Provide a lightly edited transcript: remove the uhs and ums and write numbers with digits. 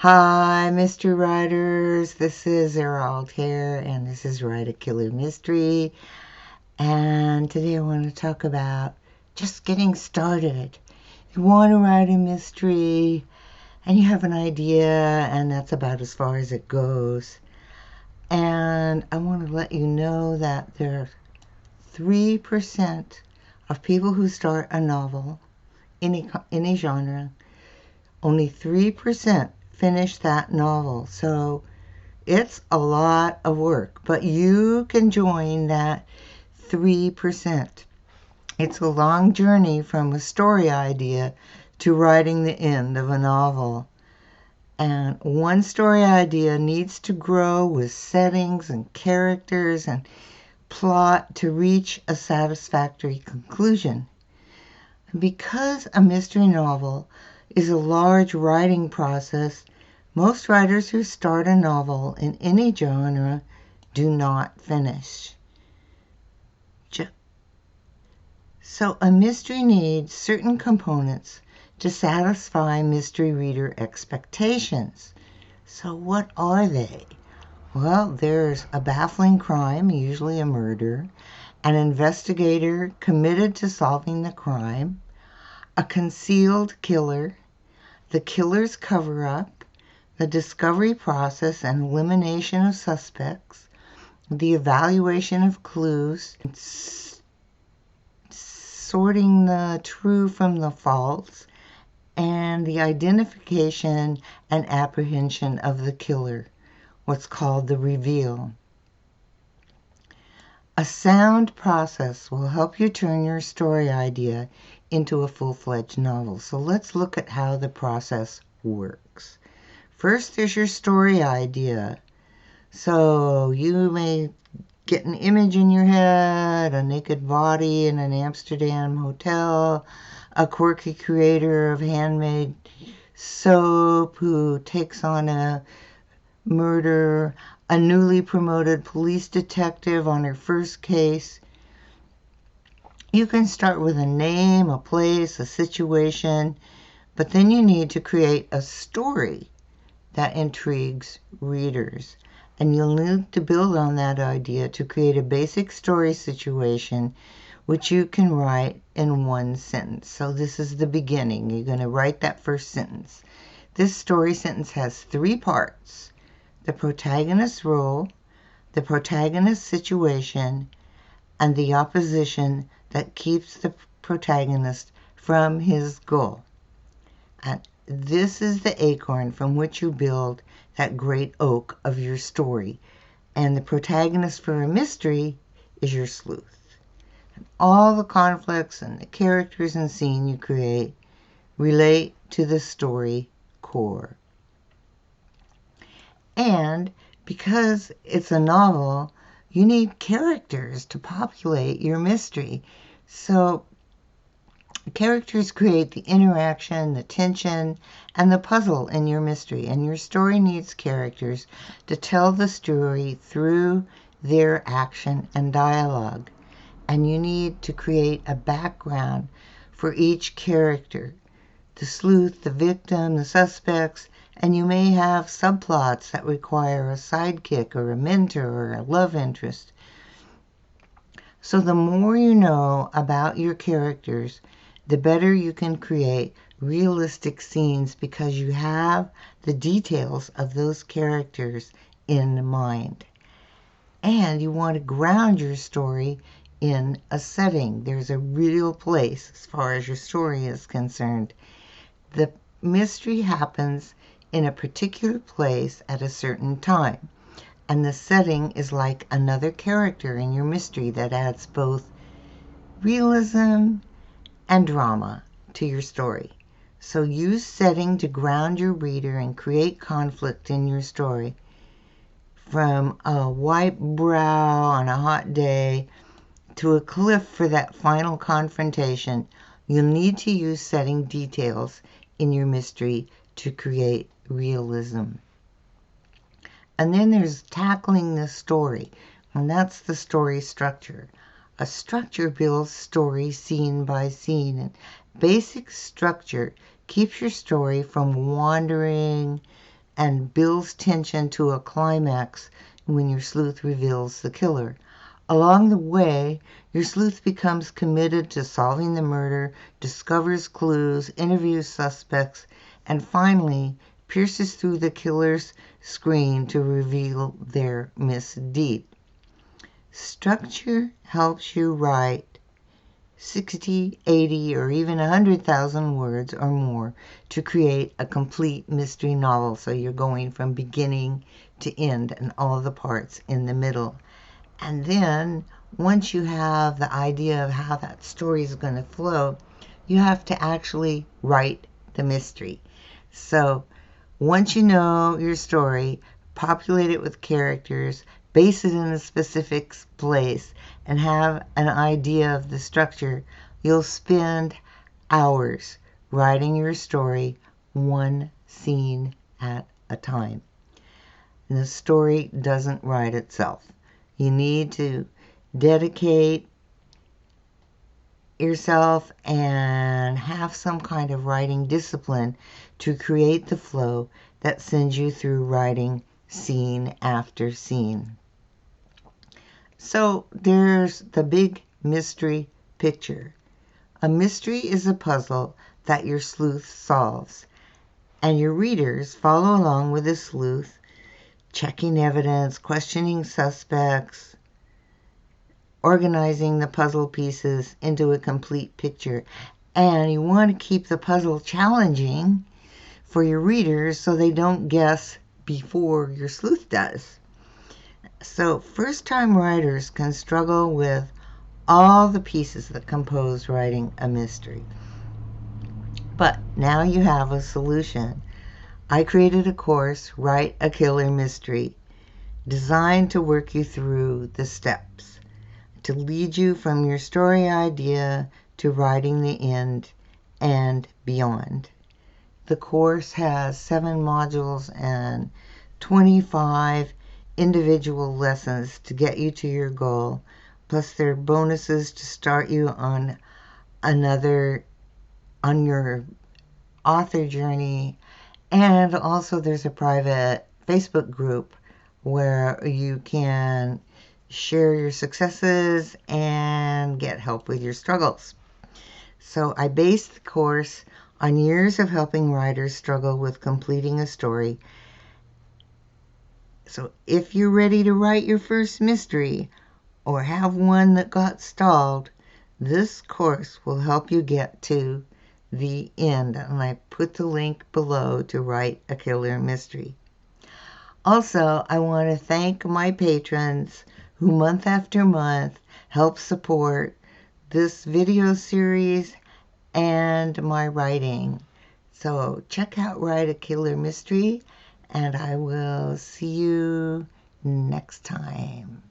Hi, mystery writers. This is Erald here, and this is Write a Killer Mystery. And today I want to talk about just getting started. You want to write a mystery, and you have an idea, and that's about as far as it goes. And I want to let you know that there are 3% of people who start a novel, any genre, only 3% finish that novel. So it's a lot of work, but you can join that 3%. It's a long journey from a story idea to writing the end of a novel. And one story idea needs to grow with settings and characters and plot to reach a satisfactory conclusion. Because a mystery novel is a large writing process, most writers who start a novel in any genre do not finish. So a mystery needs certain components to satisfy mystery reader expectations. So what are they? Well, there's a baffling crime, usually a murder, an investigator committed to solving the crime, a concealed killer, the killer's cover-up, the discovery process and elimination of suspects, the evaluation of clues, sorting the true from the false, and the identification and apprehension of the killer, what's called the reveal. A sound process will help you turn your story idea into a full-fledged novel. So let's look at how the process works. First, there's your story idea. So you may get an image in your head, a naked body in an Amsterdam hotel, a quirky creator of handmade soap who takes on a murder, a newly promoted police detective on her first case. You can start with a name, a place, a situation, but then you need to create a story that intrigues readers. And you'll need to build on that idea to create a basic story situation which you can write in one sentence. So this is the beginning. You're going to write that first sentence. This story sentence has 3 parts: the protagonist's role, the protagonist's situation, and the opposition that keeps the protagonist from his goal. And this is the acorn from which you build that great oak of your story. And the protagonist for a mystery is your sleuth. And all the conflicts and the characters and scene you create relate to the story core. And because it's a novel, you need characters to populate your mystery. So characters create the interaction, the tension, and the puzzle in your mystery. And your story needs characters to tell the story through their action and dialogue. And you need to create a background for each character: the sleuth, the victim, the suspects, and you may have subplots that require a sidekick or a mentor or a love interest. So the more you know about your characters, the better you can create realistic scenes because you have the details of those characters in mind. And you want to ground your story in a setting. There's a real place as far as your story is concerned. The mystery happens in a particular place at a certain time. And the setting is like another character in your mystery that adds both realism and drama to your story. So use setting to ground your reader and create conflict in your story. From a white brow on a hot day to a cliff for that final confrontation, you'll need to use setting details in your mystery to create realism. And then there's tackling the story, and that's the story structure. A structure builds story scene by scene, and basic structure keeps your story from wandering and builds tension to a climax when your sleuth reveals the killer. Along the way, your sleuth becomes committed to solving the murder, discovers clues, interviews suspects, and finally pierces through the killer's screen to reveal their misdeed. Structure helps you write 60, 80, or even 100,000 words or more to create a complete mystery novel. So you're going from beginning to end and all the parts in the middle. And then once you have the idea of how that story is going to flow, you have to actually write the mystery. So once you know your story, populate it with characters, base it in a specific place, and have an idea of the structure, you'll spend hours writing your story one scene at a time. And the story doesn't write itself. You need to dedicate yourself and have some kind of writing discipline to create the flow that sends you through writing scene after scene. So there's the big mystery picture. A mystery is a puzzle that your sleuth solves, and your readers follow along with the sleuth, checking evidence, questioning suspects, organizing the puzzle pieces into a complete picture. And you want to keep the puzzle challenging for your readers so they don't guess before your sleuth does. So first-time writers can struggle with all the pieces that compose writing a mystery. But now you have a solution. I created a course, Write a Killer Mystery, designed to work you through the steps, to lead you from your story idea to writing the end and beyond. The course has 7 modules and 25 individual lessons to get you to your goal. Plus there are bonuses to start you on your author journey. And also there's a private Facebook group where you can share your successes and get help with your struggles. So I based the course on years of helping writers struggle with completing a story. So if you're ready to write your first mystery or have one that got stalled, this course will help you get to the end. And I put the link below to Write a Killer Mystery. Also, I want to thank my patrons who month after month help support this video series and my writing. So check out Write a Killer Mystery, and I will see you next time.